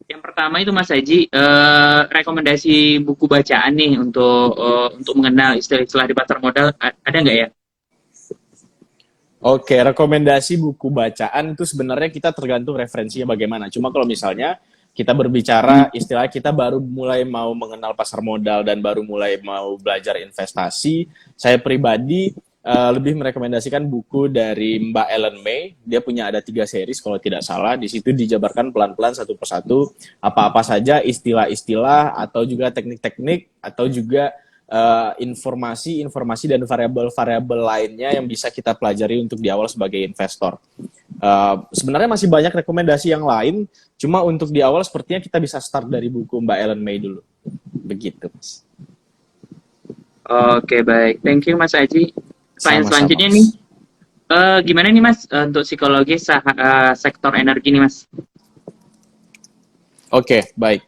Yang pertama itu Mas Haji, rekomendasi buku bacaan nih untuk mengenal istilah-istilah di pasar modal ada nggak ya? Oke, rekomendasi buku bacaan itu sebenarnya kita tergantung referensinya bagaimana. Cuma kalau misalnya kita Hmm. berbicara istilah kita baru mulai mau mengenal pasar modal dan baru mulai mau belajar investasi, saya pribadi lebih merekomendasikan buku dari Mbak Ellen May. Dia punya ada 3 series kalau tidak salah. Di situ dijabarkan pelan-pelan satu persatu apa-apa saja istilah-istilah atau juga teknik-teknik atau juga informasi-informasi dan variabel-variabel lainnya yang bisa kita pelajari untuk di awal sebagai investor. Sebenarnya masih banyak rekomendasi yang lain, cuma untuk di awal sepertinya kita bisa start dari buku Mbak Ellen May dulu. Begitu, Mas. Oke, baik. Thank you Mas Haji. Pertanyaan Sama-sama, selanjutnya nih, Mas. gimana nih Mas untuk psikologi sektor energi nih Mas? Oke, baik.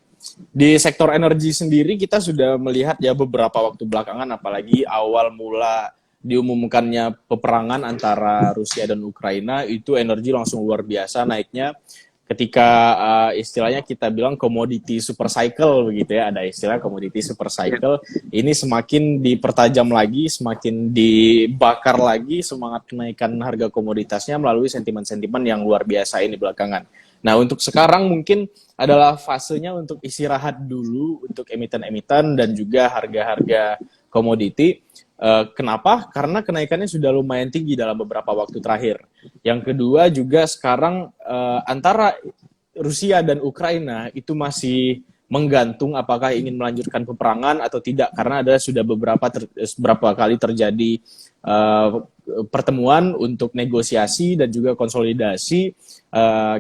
Di sektor energi sendiri kita sudah melihat ya beberapa waktu belakangan, apalagi awal mula diumumkannya peperangan antara Rusia dan Ukraina, itu energi langsung luar biasa naiknya ketika istilahnya kita bilang komoditi super cycle begitu ya, ada istilah komoditi super Ya. cycle ini semakin dipertajam lagi, semakin dibakar lagi semangat kenaikan harga komoditasnya melalui sentimen-sentimen yang luar biasa ini belakangan. Nah, untuk sekarang mungkin adalah fasenya untuk istirahat dulu untuk emiten-emiten dan juga harga-harga komoditi. Kenapa? Karena kenaikannya sudah lumayan tinggi dalam beberapa waktu terakhir. Yang kedua juga sekarang antara Rusia dan Ukraina itu masih menggantung apakah ingin melanjutkan peperangan atau tidak karena ada sudah beberapa kali terjadi uh, pertemuan untuk negosiasi dan juga konsolidasi.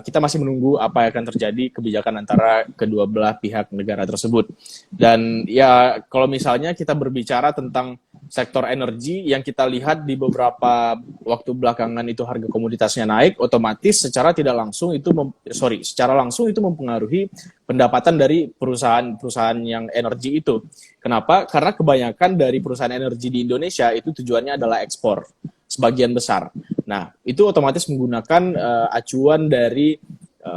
Kita masih menunggu apa yang akan terjadi kebijakan antara kedua belah pihak negara tersebut. Dan ya kalau misalnya kita berbicara tentang sektor energi yang kita lihat di beberapa waktu belakangan itu harga komoditasnya naik, otomatis secara tidak langsung itu secara langsung itu mempengaruhi pendapatan dari perusahaan-perusahaan yang energi itu. Kenapa? Karena kebanyakan dari perusahaan energi di Indonesia itu tujuannya adalah ekspor sebagian besar. Nah, itu otomatis menggunakan acuan dari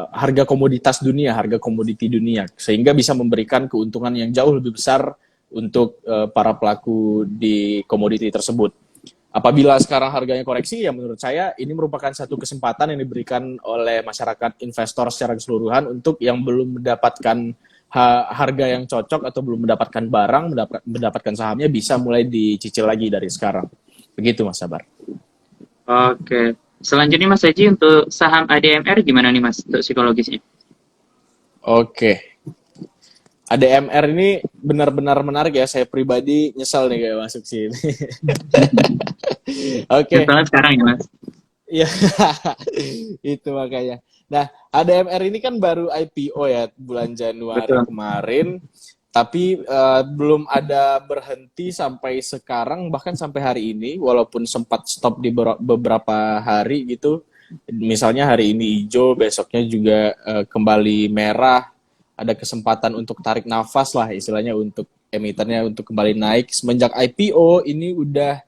harga komoditas dunia, harga komoditi dunia, sehingga bisa memberikan keuntungan yang jauh lebih besar untuk para pelaku di komoditi tersebut. Apabila sekarang harganya koreksi, ya menurut saya ini merupakan satu kesempatan yang diberikan oleh masyarakat investor secara keseluruhan untuk yang belum mendapatkan harga yang cocok atau belum mendapatkan barang, mendapatkan sahamnya bisa mulai dicicil lagi dari sekarang. Begitu, Mas Sabar. Oke. Selanjutnya Mas Haji untuk saham ADMR gimana nih Mas untuk psikologisnya? Oke. ADMR ini benar-benar menarik ya. Saya pribadi nyesal nih kayak masuk sini. Yang Oke. banget sekarang ya Mas. Iya, itu makanya. Nah, ADMR ini kan baru IPO ya bulan Januari Betul. kemarin, tapi belum ada berhenti sampai sekarang, bahkan sampai hari ini, walaupun sempat stop di beberapa hari gitu. Misalnya hari ini hijau, besoknya juga kembali merah, ada kesempatan untuk tarik nafas lah istilahnya untuk emitennya untuk kembali naik. Semenjak IPO ini udah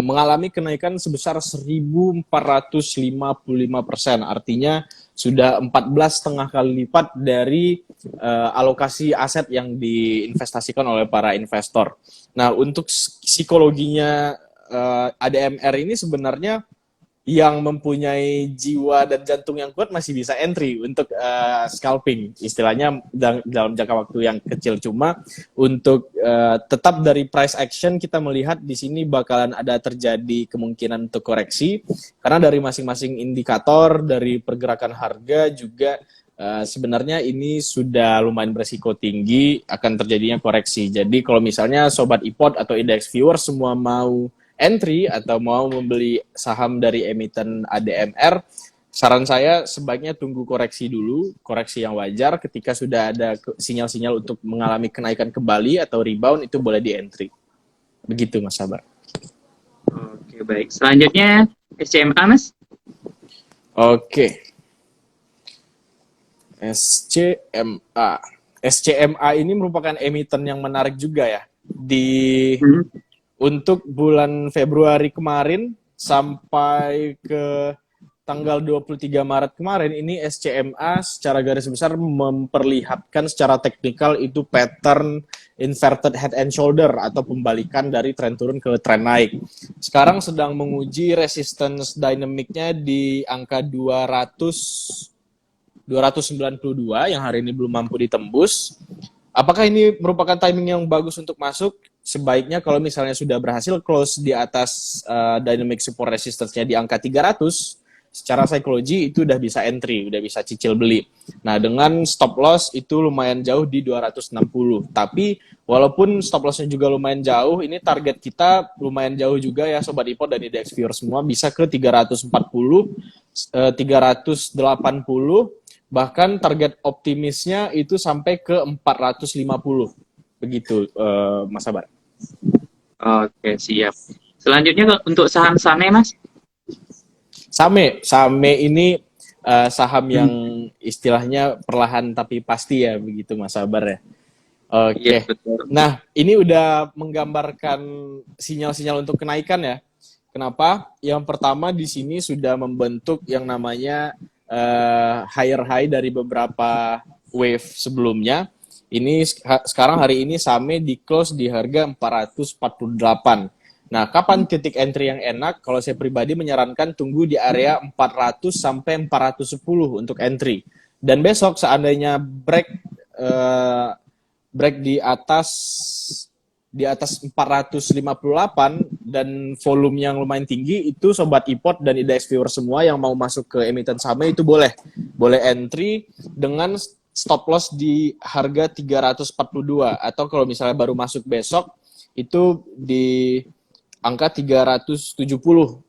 mengalami kenaikan sebesar 1.455%. Artinya sudah 14,5 kali lipat dari alokasi aset yang diinvestasikan oleh para investor. Nah, untuk psikologinya ADMR ini sebenarnya yang mempunyai jiwa dan jantung yang kuat masih bisa entry untuk scalping, istilahnya dalam jangka waktu yang kecil. Cuma untuk tetap dari price action kita melihat di sini bakalan ada terjadi kemungkinan untuk koreksi karena dari masing-masing indikator dari pergerakan harga juga sebenarnya ini sudah lumayan beresiko tinggi akan terjadinya koreksi. Jadi kalau misalnya sobat iPod atau index viewer semua mau entry atau mau membeli saham dari emiten ADMR, saran saya sebaiknya tunggu koreksi dulu, koreksi yang wajar. Ketika sudah ada sinyal-sinyal untuk mengalami kenaikan kembali atau rebound, itu boleh di entry. Begitu, Mas Sabar. Oke, baik. Selanjutnya SCMA Mas. Oke, SCMA. SCMA ini merupakan emiten yang menarik juga ya. Hmm. Untuk bulan Februari kemarin sampai ke tanggal 23 Maret kemarin ini SCMA secara garis besar memperlihatkan secara teknikal itu pattern inverted head and shoulder atau pembalikan dari tren turun ke tren naik. Sekarang sedang menguji resistance dynamicnya di angka 292 yang hari ini belum mampu ditembus. Apakah ini merupakan timing yang bagus untuk masuk? Sebaiknya kalau misalnya sudah berhasil close di atas dynamic support resistance-nya di angka 300, secara psikologi itu udah bisa entry, udah bisa cicil beli. Nah, dengan stop loss itu lumayan jauh di 260. Tapi walaupun stop loss-nya juga lumayan jauh, ini target kita lumayan jauh juga ya Sobat Ipod dan IDX Viewer semua, bisa ke 340, 380, bahkan target optimisnya itu sampai ke 450. Begitu, Mas Sabar. Oke, siap. Selanjutnya untuk saham-sahamnya, Mas? Same ini saham yang istilahnya perlahan tapi pasti ya, begitu Mas Sabar ya. Oke. Iya, betul. Nah, ini udah menggambarkan sinyal-sinyal untuk kenaikan ya. Kenapa? Yang pertama di sini sudah membentuk yang namanya higher high dari beberapa wave sebelumnya. Ini sekarang hari ini Same di close di harga 448. Nah, kapan titik entry yang enak? Kalau saya pribadi menyarankan tunggu di area 400 sampai 410 untuk entry. Dan besok seandainya break di atas 458 dan volume yang lumayan tinggi, itu Sobat Ipod dan IDX Viewer semua yang mau masuk ke emiten Same itu boleh entry dengan stop loss di harga 342, atau kalau misalnya baru masuk besok itu di angka 370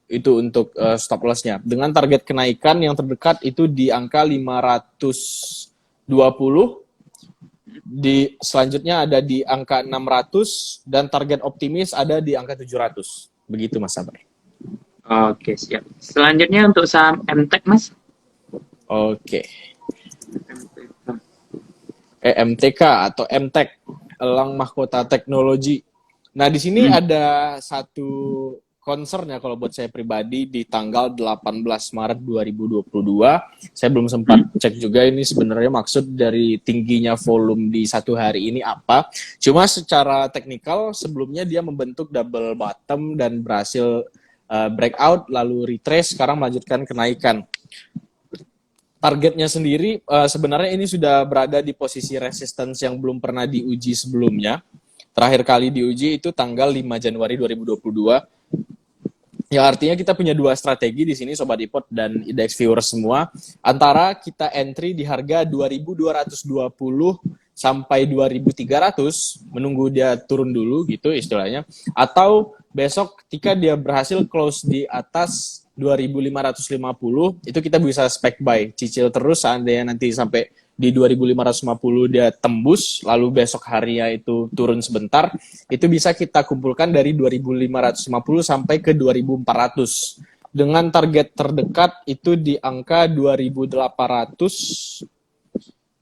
itu untuk stop loss-nya. Dengan target kenaikan yang terdekat itu di angka 520, selanjutnya ada di angka 600, dan target optimis ada di angka 700. Begitu Mas Sabar. Oke, siap. Selanjutnya untuk saham MTEK, Mas? Oke. MTK atau MTEK, Elang Mahkota Teknologi. Nah, di sini ada satu concern ya kalau buat saya pribadi di tanggal 18 Maret 2022. Saya belum sempat cek juga ini sebenarnya maksud dari tingginya volume di satu hari ini apa. Cuma secara teknikal sebelumnya dia membentuk double bottom dan berhasil breakout lalu retrace, sekarang melanjutkan kenaikan. Targetnya sendiri sebenarnya ini sudah berada di posisi resistance yang belum pernah diuji sebelumnya. Terakhir kali diuji itu tanggal 5 Januari 2022. Ya, artinya kita punya dua strategi di sini Sobat Ipod dan IDX Viewer semua. Antara kita entry di harga 2.220 sampai 2.300, menunggu dia turun dulu gitu istilahnya. Atau besok ketika dia berhasil close di atas 2.550, itu kita bisa spec buy, cicil terus seandainya nanti sampai di 2.550 dia tembus, lalu besok harinya itu turun sebentar, itu bisa kita kumpulkan dari 2.550 sampai ke 2.400. Dengan target terdekat itu di angka 2.800,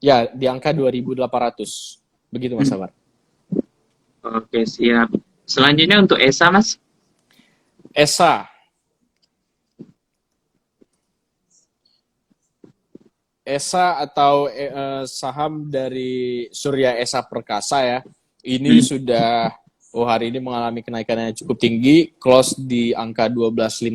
ya di angka 2.800. Begitu Mas Sabar. Oke, siap. Selanjutnya untuk ESA, Mas? ESA atau saham dari Surya Esa Perkasa ya. Ini sudah hari ini mengalami kenaikan yang cukup tinggi, close di angka 12.15.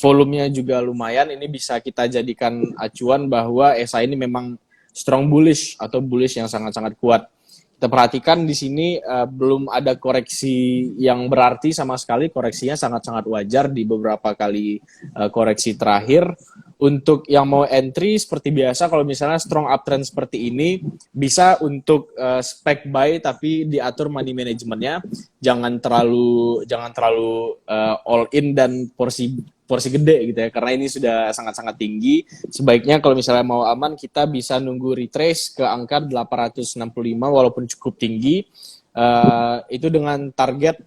Volumenya juga lumayan, ini bisa kita jadikan acuan bahwa ESA ini memang strong bullish atau bullish yang sangat-sangat kuat. Kita perhatikan di sini belum ada koreksi yang berarti sama sekali, koreksinya sangat-sangat wajar di beberapa kali koreksi terakhir. Untuk yang mau entry seperti biasa, kalau misalnya strong uptrend seperti ini, bisa untuk spec buy tapi diatur money manajemennya, jangan terlalu all in dan porsi gede gitu ya, karena ini sudah sangat-sangat tinggi. Sebaiknya kalau misalnya mau aman, kita bisa nunggu retrace ke angka 865 walaupun cukup tinggi. Itu dengan target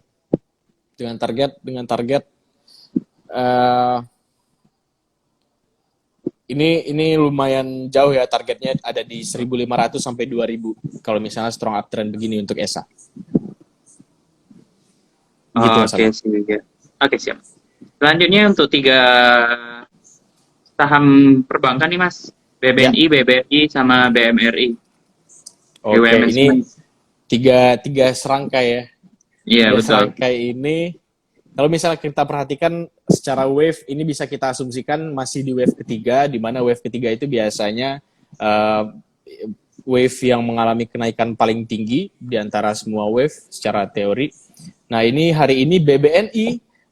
ini lumayan jauh ya, targetnya ada di 1.500 sampai 2.000 kalau misalnya strong uptrend begini untuk ESA. Gitu, Oke, siap. Oke, siap. Selanjutnya untuk tiga saham perbankan nih Mas. Ya, BBNI, BBRI, sama BMRI. oke. BUMN Ini semua. tiga serangkai ya. Iya, Tiga betul. serangkai ini, kalau misalnya kita perhatikan secara wave, ini bisa kita asumsikan masih di wave ketiga, di mana wave ketiga itu biasanya uh, wave yang mengalami kenaikan paling tinggi di antara semua wave secara teori. Nah, ini hari ini BBNI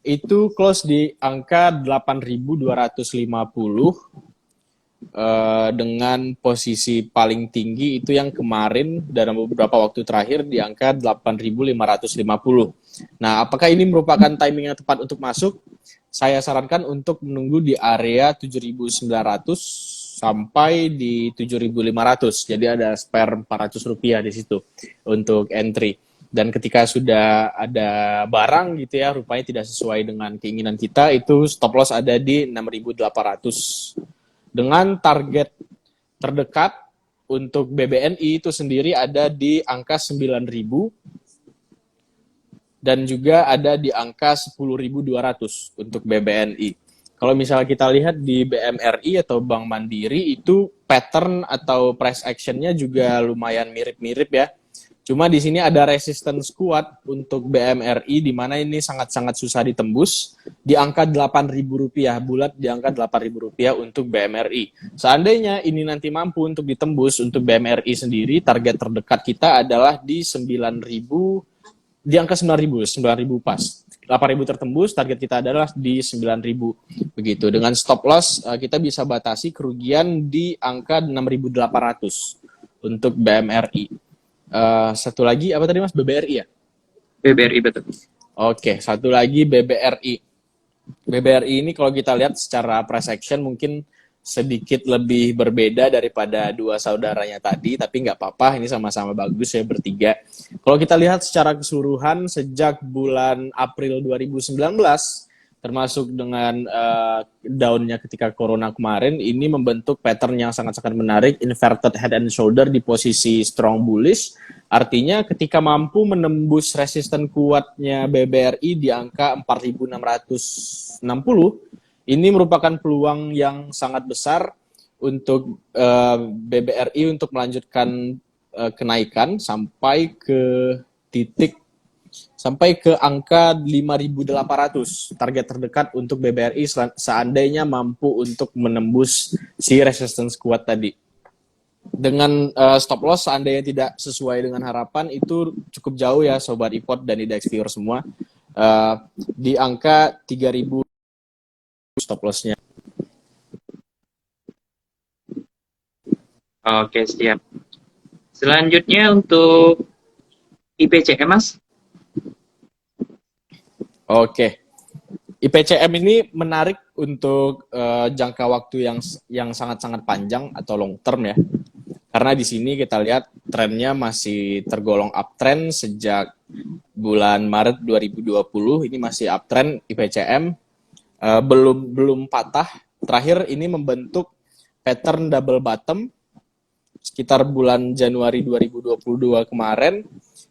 itu close di angka 8.250 dengan posisi paling tinggi itu yang kemarin dalam beberapa waktu terakhir di angka 8.550. Nah, apakah ini merupakan timing yang tepat untuk masuk? Saya sarankan untuk menunggu di area 7.900 sampai di 7.500. Jadi ada spare Rp400 di situ untuk entry. Dan ketika sudah ada barang gitu ya, rupanya tidak sesuai dengan keinginan kita, itu stop loss ada di 6.800. Dengan target terdekat untuk BBNI itu sendiri ada di angka 9.000 dan juga ada di angka 10.200 untuk BBNI. Kalau misalnya kita lihat di BMRI atau Bank Mandiri itu pattern atau price actionnya juga lumayan mirip-mirip ya. Cuma di sini ada resistance kuat untuk BMRI di mana ini sangat-sangat susah ditembus di angka Rp8.000, bulat di angka Rp8.000 untuk BMRI. Seandainya ini nanti mampu untuk ditembus untuk BMRI sendiri, target terdekat kita adalah di 9.000, di angka 9.000 pas. 8.000 tertembus, target kita adalah di 9.000. Begitu. Dengan stop loss kita bisa batasi kerugian di angka 6.800 untuk BMRI. Satu lagi apa tadi Mas? BBRI ya? BBRI, betul. Oke, satu lagi BBRI. BBRI ini kalau kita lihat secara price action mungkin sedikit lebih berbeda daripada dua saudaranya tadi, tapi nggak apa-apa, ini sama-sama bagus ya bertiga. Kalau kita lihat secara keseluruhan sejak bulan April 2019, termasuk dengan down-nya ketika corona kemarin, ini membentuk pattern yang sangat-sangat menarik, inverted head and shoulder di posisi strong bullish. Artinya ketika mampu menembus resisten kuatnya BBRI di angka 4.660, ini merupakan peluang yang sangat besar untuk BBRI untuk melanjutkan kenaikan sampai ke titik sampai ke angka 5.800. Target terdekat untuk BBRI seandainya mampu untuk menembus si resistance kuat tadi. Dengan stop loss seandainya tidak sesuai dengan harapan itu cukup jauh ya sobat ipot dan index viewer semua. Di angka 3.000 stop loss-nya. Oke, siap. Selanjutnya untuk IPCM, Mas. Oke. IPCM ini menarik untuk jangka waktu yang sangat-sangat panjang atau long term ya. Karena di sini kita lihat trennya masih tergolong uptrend sejak bulan Maret 2020, ini masih uptrend IPCM, belum patah. Terakhir ini membentuk pattern double bottom sekitar bulan Januari 2022 kemarin,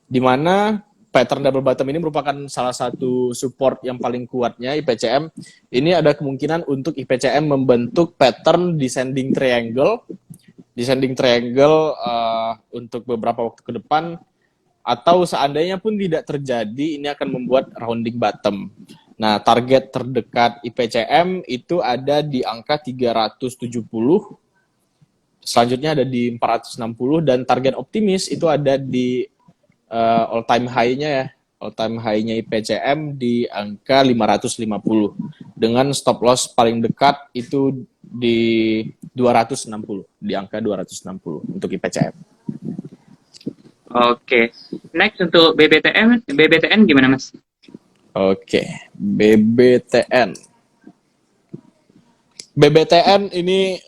di mana pattern double bottom ini merupakan salah satu support yang paling kuatnya IPCM. Ini ada kemungkinan untuk IPCM membentuk pattern descending triangle untuk beberapa waktu ke depan, atau seandainya pun tidak terjadi, ini akan membuat rounding bottom. Nah, target terdekat IPCM itu ada di angka 370, selanjutnya ada di 460, dan target optimis itu ada di all time high-nya ya. All time high-nya IPCM di angka 550. Dengan stop loss paling dekat itu di 260, di angka 260 untuk IPCM. Oke. Next untuk BBTN gimana, Mas? Oke, BBTN. BBTN ini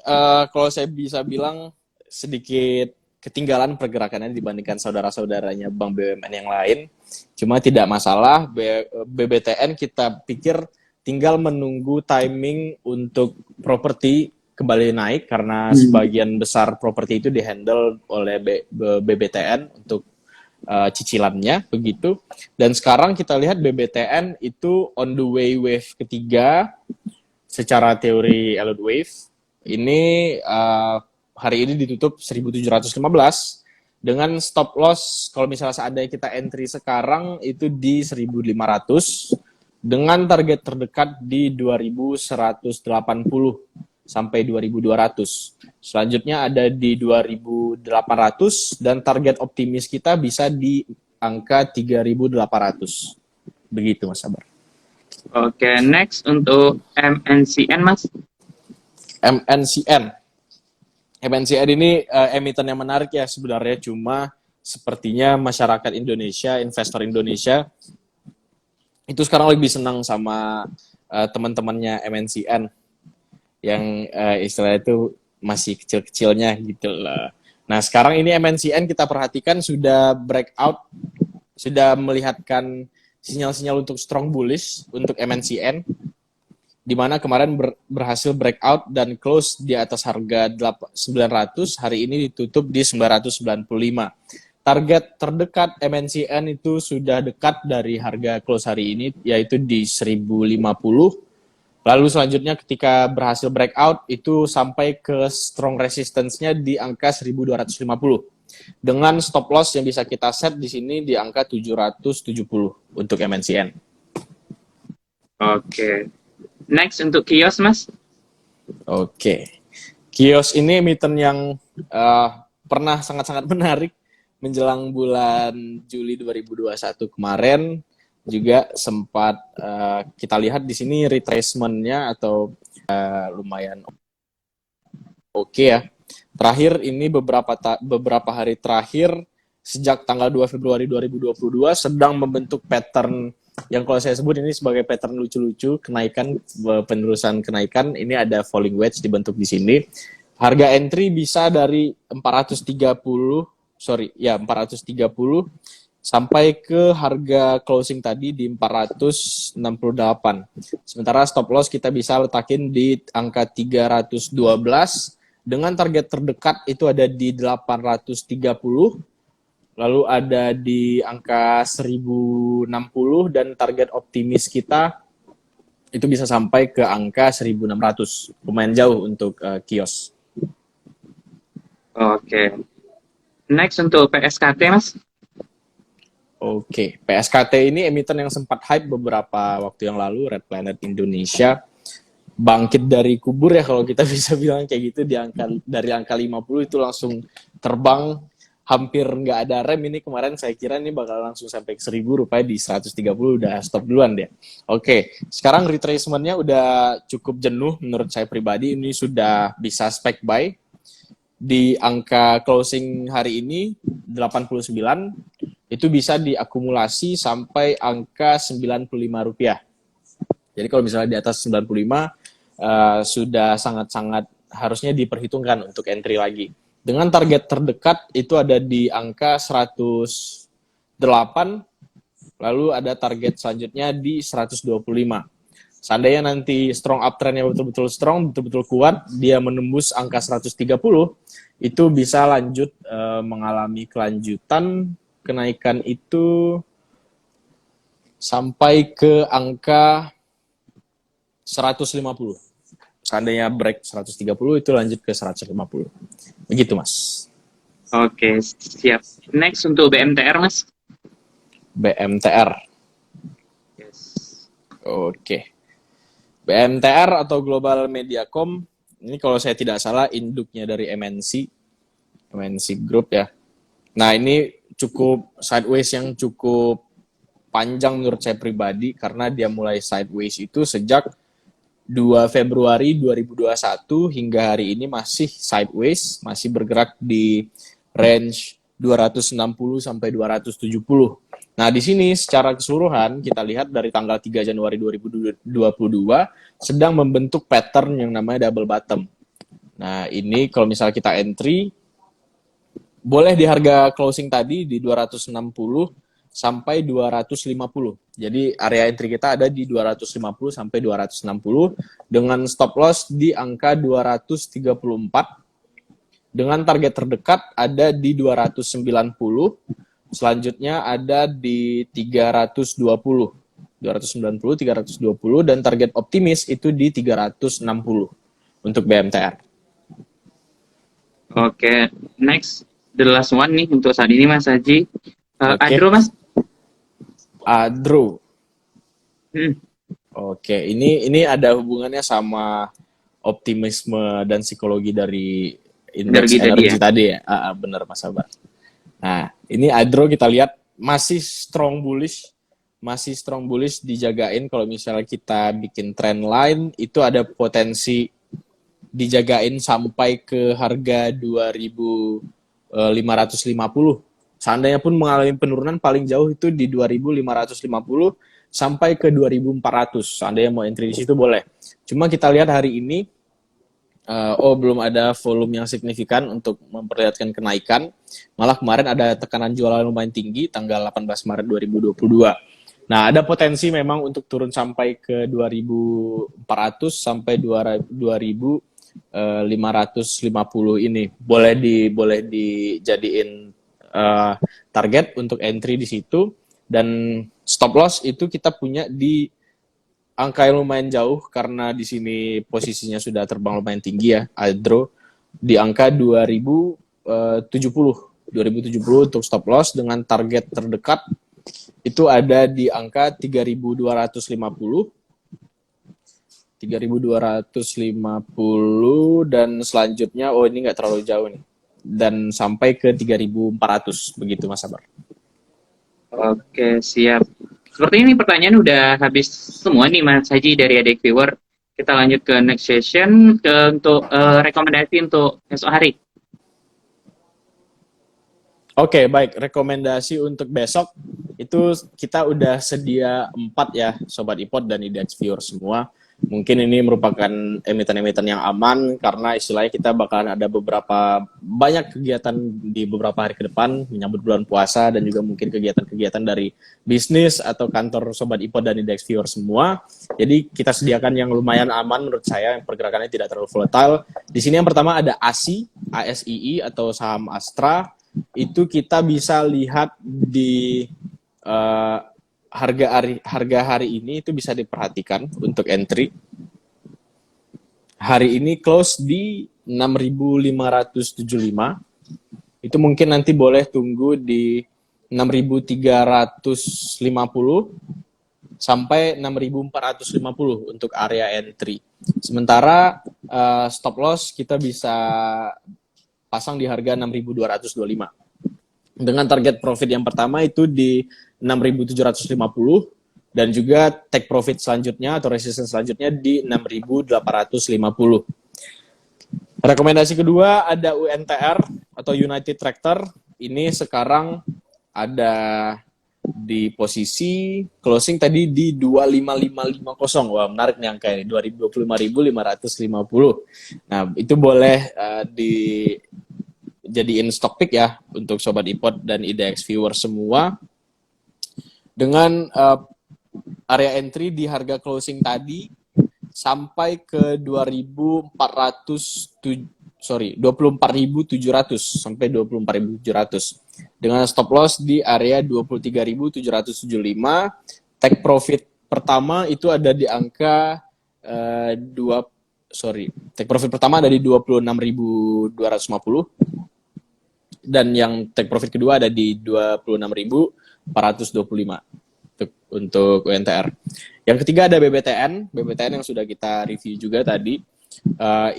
kalau saya bisa bilang sedikit ketinggalan pergerakannya dibandingkan saudara-saudaranya Bank BUMN yang lain. Cuma tidak masalah, BBTN kita pikir tinggal menunggu timing untuk properti kembali naik karena sebagian besar properti itu dihandle oleh BBTN untuk cicilannya begitu. Dan sekarang kita lihat BBTN itu on the way wave ketiga secara teori Elliott wave. Ini hari ini ditutup 1715 dengan stop loss kalau misalnya seandainya kita entry sekarang itu di 1500 dengan target terdekat di 2180 sampai 2200. Selanjutnya ada di 2800 dan target optimis kita bisa di angka 3800. Begitu Mas Sabar. Oke, next untuk MNCN Mas. MNCN. MNCN ini emiten yang menarik ya sebenarnya, cuma sepertinya masyarakat Indonesia, investor Indonesia itu sekarang lebih senang sama teman-temannya MNCN yang istilahnya itu masih kecil-kecilnya gitu lah. Nah sekarang ini MNCN kita perhatikan sudah breakout, sudah melihatkan sinyal-sinyal untuk strong bullish untuk MNCN, di mana kemarin berhasil breakout dan close di atas harga 900, hari ini ditutup di 995. Target terdekat MNCN itu sudah dekat dari harga close hari ini, yaitu di 1050. Lalu selanjutnya ketika berhasil breakout, itu sampai ke strong resistance-nya di angka 1250. Dengan stop loss yang bisa kita set di sini di angka 770 untuk MNCN. Oke. Next untuk Kios Mas. Oke. Kios ini emiten yang pernah sangat-sangat menarik menjelang bulan Juli 2021 kemarin. Juga sempat kita lihat di sini retracement-nya atau lumayan oke ya. Terakhir ini beberapa hari terakhir sejak tanggal 2 Februari 2022 sedang membentuk pattern yang kalau saya sebut ini sebagai pattern lucu-lucu kenaikan, penerusan kenaikan. Ini ada falling wedge dibentuk di sini. Harga entry bisa dari 430 sampai ke harga closing tadi di 468. Sementara stop loss kita bisa letakin di angka 312 dengan target terdekat itu ada di 830. Lalu ada di angka 1060 dan target optimis kita itu bisa sampai ke angka 1600. Lumayan jauh untuk Kios. Oke. Next untuk PSKT Mas. Oke, PSKT ini emiten yang sempat hype beberapa waktu yang lalu, Red Planet Indonesia. Bangkit dari kubur ya kalau kita bisa bilang kayak gitu, dari angka 50 itu langsung terbang. Hampir nggak ada rem ini kemarin, saya kira ini bakal langsung sampai ke 1.000, rupanya di 130 udah stop duluan dia. Oke, sekarang retracement-nya udah cukup jenuh menurut saya pribadi, ini sudah bisa spec buy. Di angka closing hari ini 89, itu bisa diakumulasi sampai angka Rp95. Jadi kalau misalnya di atas 95, sudah sangat-sangat harusnya diperhitungkan untuk entry lagi. Dengan target terdekat itu ada di angka 108, lalu ada target selanjutnya di 125. Seandainya nanti strong uptrend-nya betul-betul strong, betul-betul kuat, dia menembus angka 130, itu bisa lanjut mengalami kelanjutan kenaikan itu sampai ke angka 150. Seandainya break 130 itu lanjut ke 150. Begitu Mas. Oke, siap. Next untuk BMTR Mas. BMTR. Yes. Oke. BMTR atau Global Mediacom, ini kalau saya tidak salah induknya dari MNC Group ya. Nah ini cukup sideways yang cukup panjang menurut saya pribadi, karena dia mulai sideways itu sejak 2 Februari 2021 hingga hari ini masih sideways, masih bergerak di range 260 sampai 270. Nah, di sini secara keseluruhan kita lihat dari tanggal 3 Januari 2022 sedang membentuk pattern yang namanya double bottom. Nah, ini kalau misalnya kita entry boleh di harga closing tadi di 260 sampai 250. Jadi area entry kita ada di 250 sampai 260 dengan stop loss di angka 234. Dengan target terdekat ada di 290. Selanjutnya ada di 320. 290, 320 dan target optimis itu di 360 untuk BMTR. Oke, next the last one nih untuk saat ini Mas Haji. Oke, Adro Mas. Adro. Hmm, Oke, ini ada hubungannya sama optimisme dan psikologi dari indeks energi tadi ya. energi tadi ya. Benar Mas Sabar. Nah, ini Adro kita lihat masih strong bullish dijagain kalau misalnya kita bikin trend line itu ada potensi dijagain sampai ke harga 2.550. Seandainya pun mengalami penurunan paling jauh itu di 2.550 sampai ke 2.400. Seandainya mau entry di situ boleh. Cuma kita lihat hari ini belum ada volume yang signifikan untuk memperlihatkan kenaikan. Malah kemarin ada tekanan jualan lumayan tinggi tanggal 18 Maret 2022. Nah, ada potensi memang untuk turun sampai ke 2.400 sampai 2.550 ini. Boleh dijadiin target untuk entry di situ, dan stop loss itu kita punya di angka yang lumayan jauh karena di sini posisinya sudah terbang lumayan tinggi ya, Adro, di angka 2070. 2070 untuk stop loss, dengan target terdekat itu ada di angka 3.250. 3.250 dan selanjutnya ini nggak terlalu jauh nih. Dan sampai ke 3.400 begitu Mas Sabar. Oke, siap. Seperti ini pertanyaan udah habis semua nih Mas Haji dari adik viewer. Kita lanjut ke next session untuk rekomendasi untuk esok hari. Oke, baik. Rekomendasi untuk besok itu kita udah sedia 4 ya, Sobat iPod dan IDX viewer semua. Mungkin ini merupakan emiten-emiten yang aman karena istilahnya kita bakalan ada banyak kegiatan di beberapa hari ke depan menyambut bulan puasa dan juga mungkin kegiatan-kegiatan dari bisnis atau kantor Sobat iPod dan IDX viewer semua. Jadi kita sediakan yang lumayan aman menurut saya, yang pergerakannya tidak terlalu volatile. Di sini yang pertama ada ASII atau saham Astra. Itu kita bisa lihat di harga hari ini itu bisa diperhatikan untuk entry. Hari ini close di 6.575. Itu mungkin nanti boleh tunggu di 6.350 sampai 6.450 untuk area entry. Sementara stop loss kita bisa pasang di harga 6.225. Dengan target profit yang pertama itu di 6.750 dan juga take profit selanjutnya atau resistance selanjutnya di 6.850. Rekomendasi kedua ada UNTR atau United Tractor. Ini sekarang ada di posisi closing tadi di 25550. Wah, menarik nih angka ini, 225.550. Nah, itu boleh dijadiin stock pick ya untuk Sobat iPod dan IDX viewer semua. Dengan area entry di harga closing tadi sampai ke 24.700 sampai 24.700 dengan stop loss di area 23.775. Take profit pertama itu ada di angka take profit pertama ada di 26.250 dan yang take profit kedua ada di 26.425 untuk UNTR. Yang ketiga ada BBTN yang sudah kita review juga tadi.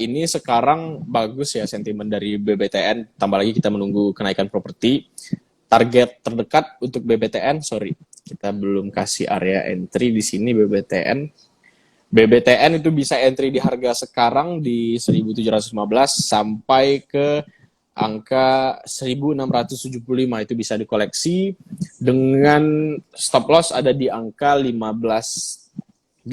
Ini sekarang bagus ya sentimen dari BBTN, tambah lagi kita menunggu kenaikan properti. Target terdekat untuk BBTN, kita belum kasih area entry di sini. BBTN itu bisa entry di harga sekarang di 1.715 sampai ke angka 1.675, itu bisa dikoleksi dengan stop loss ada di angka 1580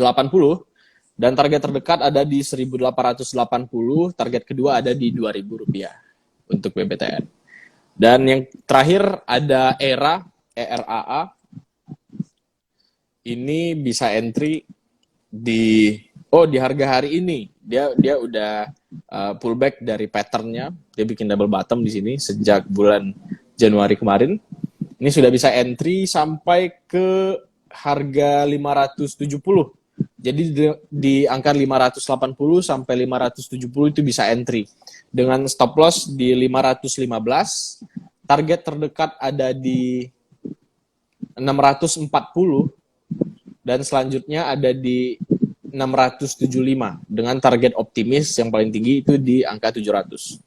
dan target terdekat ada di 1.880, target kedua ada di Rp2.000 untuk BBTN. Dan yang terakhir ada ERAA. Ini bisa entry di harga hari ini. Dia udah pullback dari patternnya, dia bikin double bottom di sini sejak bulan Januari kemarin. Ini sudah bisa entry sampai ke harga 570. Jadi di angka 580 sampai 570 itu bisa entry. dengan stop loss di 515, target terdekat ada di 640, dan selanjutnya ada di 675 dengan target optimis yang paling tinggi itu di angka 700.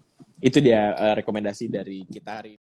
Itu dia rekomendasi dari kita hari ini.